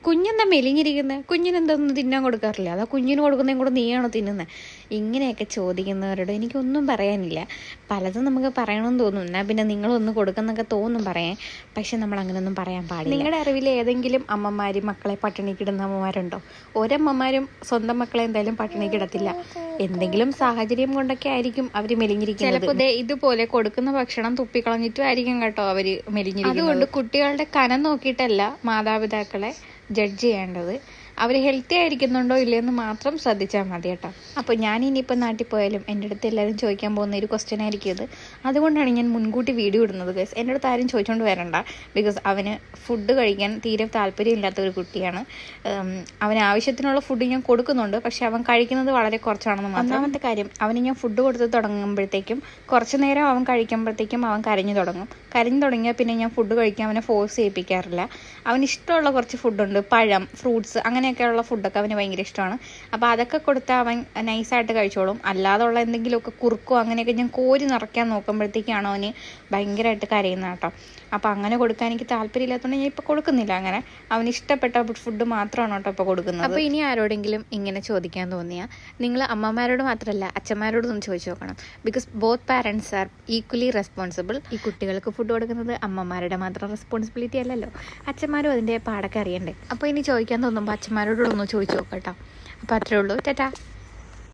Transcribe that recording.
കുഞ്ഞെന്താ മെലിഞ്ഞിരിക്കുന്നത്? കുഞ്ഞിനെന്തൊന്നും തിന്നാൻ കൊടുക്കാറില്ല? അതാ കുഞ്ഞിന് കൊടുക്കുന്നതും കൂടെ നീയാണോ തിന്നുന്നത്? ഇങ്ങനെയൊക്കെ ചോദിക്കുന്നവരോട് എനിക്കൊന്നും പറയാനില്ല. പലതും നമുക്ക് പറയണമെന്ന് തോന്നും, എന്നാൽ പിന്നെ നിങ്ങളൊന്ന് കൊടുക്കുന്നൊക്കെ തോന്നും പറയാൻ. പക്ഷെ നമ്മൾ അങ്ങനെയൊന്നും പറയാൻ പാടില്ല. നിങ്ങളുടെ അറിവിൽ ഏതെങ്കിലും അമ്മമാർ മക്കളെ പട്ടിണിക്കിടുന്ന അമ്മമാരുണ്ടോ? ഒരമ്മമാരും സ്വന്തം മക്കളെ എന്തായാലും പട്ടിണിക്കിടത്തില്ല. എന്തെങ്കിലും സാഹചര്യം കൊണ്ടൊക്കെ ആയിരിക്കും അവർ മെലിഞ്ഞിരിക്കുന്നത്. ചിലപ്പോൾ ഇതുപോലെ കൊടുക്കുന്ന ഭക്ഷണം തുപ്പിക്കളഞ്ഞിട്ടും ആയിരിക്കും കേട്ടോ അവർ മെലിഞ്ഞിരിക്കുന്നത്. അതുകൊണ്ട് കുട്ടികളുടെ കനം നോക്കിയിട്ടല്ല മാതാപിതാക്കളെ ജഡ്ജ് ചെയ്യേണ്ടത്. അവർ ഹെൽത്തി ആയിരിക്കുന്നുണ്ടോ ഇല്ലയെന്ന് മാത്രം ശ്രദ്ധിച്ചാൽ മതി കേട്ടോ. അപ്പോൾ ഞാൻ ഇനിയിപ്പോൾ നാട്ടിൽ പോയാലും എൻ്റെ അടുത്ത് എല്ലാവരും ചോദിക്കാൻ പോകുന്ന ഒരു ക്വസ്റ്റ്യൻ ആയിരിക്കും ഇത്. അതുകൊണ്ടാണ് ഞാൻ മുൻകൂട്ടി വീഡിയോ ഇടുന്നത് ഗൈസ്. എൻ്റെ അടുത്ത് ആരും ചോദിച്ചുകൊണ്ട് വരണ്ട. ബിക്കോസ് അവന് ഫുഡ് കഴിക്കാൻ തീരെ താല്പര്യമില്ലാത്ത ഒരു കുട്ടിയാണ്. അവന് ആവശ്യത്തിനുള്ള ഫുഡ് ഞാൻ കൊടുക്കുന്നുണ്ട്, പക്ഷെ അവൻ കഴിക്കുന്നത് വളരെ കുറച്ചാണെന്ന് മാത്രം. ഒന്നാമത്തെ കാര്യം, അവന് ഞാൻ ഫുഡ് കൊടുത്ത് തുടങ്ങുമ്പോഴത്തേക്കും കുറച്ച് നേരം അവൻ കഴിക്കുമ്പോഴത്തേക്കും അവൻ കരഞ്ഞു തുടങ്ങും. കരഞ്ഞു തുടങ്ങിയാൽ പിന്നെ ഞാൻ ഫുഡ് കഴിക്കാൻ അവനെ ഫോഴ്സ് ചെയ്യിപ്പിക്കാറില്ല. അവന് ഇഷ്ടമുള്ള കുറച്ച് ഫുഡുണ്ട്, പഴം, ഫ്രൂട്ട്സ്, അങ്ങനെയൊക്കെയുള്ള ഫുഡൊക്കെ അവന് ഭയങ്കര ഇഷ്ടമാണ്. അപ്പോൾ അതൊക്കെ കൊടുത്താൽ അവൻ നൈസായിട്ട് കഴിച്ചോളും. അല്ലാതുള്ള എന്തെങ്കിലുമൊക്കെ കുറുക്കോ അങ്ങനെയൊക്കെ ഞാൻ കോരി നിറയ്ക്കാൻ നോക്കുമ്പോഴത്തേക്കാണ് അവന് ഭയങ്കരമായിട്ട് കരയുന്നത് കേട്ടോ. അപ്പോൾ അങ്ങനെ കൊടുക്കാൻ എനിക്ക് താല്പര്യമില്ലാത്തതുകൊണ്ട് ഞാൻ ഇപ്പോൾ കൊടുക്കുന്നില്ല. അങ്ങനെ അവന് ഇഷ്ടപ്പെട്ട ഫുഡ് മാത്രമാണ് കേട്ടോ ഇപ്പോൾ കൊടുക്കുന്നത്. അപ്പോൾ ഇനി ആരോടെങ്കിലും ഇങ്ങനെ ചോദിക്കാൻ തോന്നിയാൽ നിങ്ങൾ അമ്മമാരോട് മാത്രമല്ല അച്ഛന്മാരോടും ഒന്ന് ചോദിച്ചു നോക്കണം. Because both parents are equally responsible. ഈ കുട്ടികൾക്ക് ഫുഡ് കൊടുക്കുന്നത് അമ്മമാരുടെ മാത്രം റെസ്പോൺസിബിലിറ്റി അല്ലല്ലോ, അച്ഛന്മാരും അതിൻ്റെ പാടൊക്കെ അറിയണ്ടേ. അപ്പോൾ ഇനി ചോദിക്കാൻ തോന്നുമ്പോൾ അച്ഛന്മാരോടൊന്ന് ചോദിച്ചു നോക്കാം കേട്ടോ. അപ്പോൾ അത്രേ ഉള്ളൂ. ടാറ്റാ.